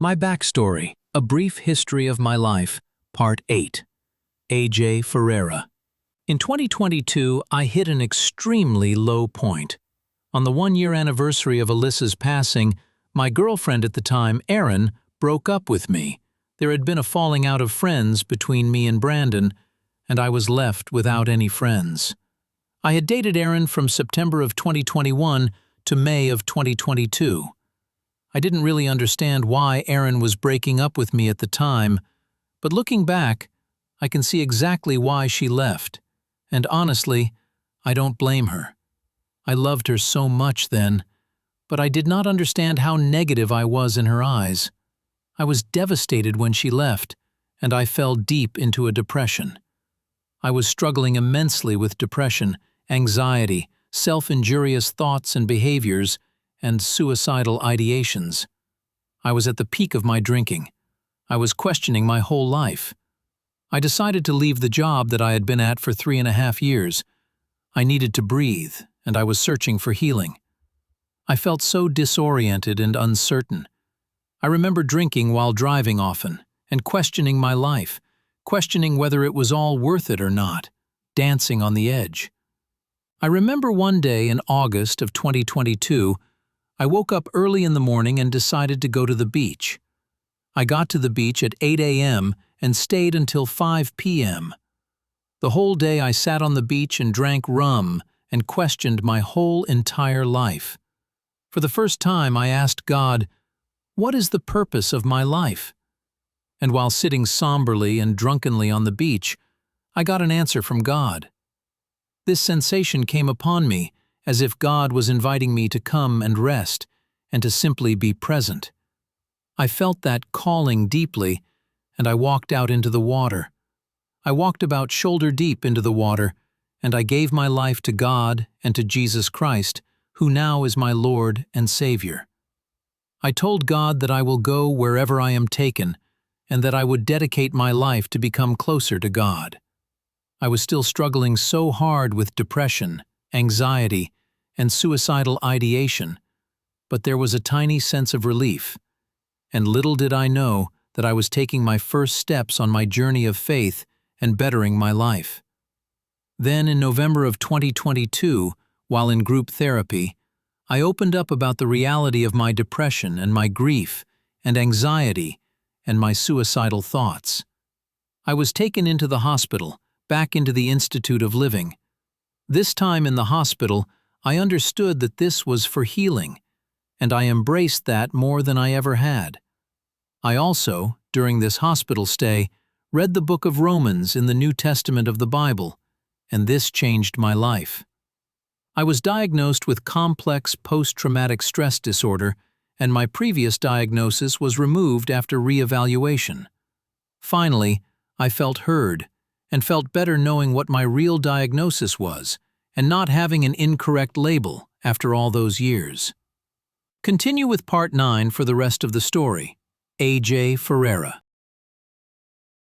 My Backstory, A Brief History of My Life, Part 8. AJ Ferreira. In 2022, I hit an extremely low point. On the one-year anniversary of Alyssa's passing, my girlfriend at the time, Erin, broke up with me. There had been a falling out of friends between me and Brandon, and I was left without any friends. I had dated Erin from September of 2021 to May of 2022. I didn't really understand why Erin was breaking up with me at the time, but looking back, I can see exactly why she left. And honestly, I don't blame her. I loved her so much then, but I did not understand how negative I was in her eyes. I was devastated when she left, and I fell deep into a depression. I was struggling immensely with depression, anxiety, self-injurious thoughts and behaviors, and suicidal ideations. I was at the peak of my drinking. I was questioning my whole life. I decided to leave the job that I had been at for 3.5 years. I needed to breathe, and I was searching for healing. I felt so disoriented and uncertain. I remember drinking while driving often, and questioning my life, questioning whether it was all worth it or not, dancing on the edge. I remember one day in August of 2022, I woke up early in the morning and decided to go to the beach. I got to the beach at 8 a.m. and stayed until 5 p.m. The whole day I sat on the beach and drank rum and questioned my whole entire life. For the first time I asked God, "What is the purpose of my life?" And while sitting somberly and drunkenly on the beach, I got an answer from God. This sensation came upon me, as if God was inviting me to come and rest, and to simply be present. I felt that calling deeply, and I walked out into the water. I walked about shoulder deep into the water, and I gave my life to God and to Jesus Christ, who now is my Lord and Savior. I told God that I will go wherever I am taken, and that I would dedicate my life to become closer to God. I was still struggling so hard with depression, anxiety, and suicidal ideation, but there was a tiny sense of relief, and little did I know that I was taking my first steps on my journey of faith and bettering my life. Then in November of 2022, while in group therapy, I opened up about the reality of my depression and my grief and anxiety and my suicidal thoughts. I was taken into the hospital, back into the Institute of Living. This time in the hospital, I understood that this was for healing, and I embraced that more than I ever had. I also, during this hospital stay, read the book of Romans in the New Testament of the Bible, and this changed my life. I was diagnosed with complex post-traumatic stress disorder, and my previous diagnosis was removed after re-evaluation. Finally, I felt heard, and felt better knowing what my real diagnosis was, and not having an incorrect label after all those years. Continue with Part 9 for the rest of the story. AJ Ferreira.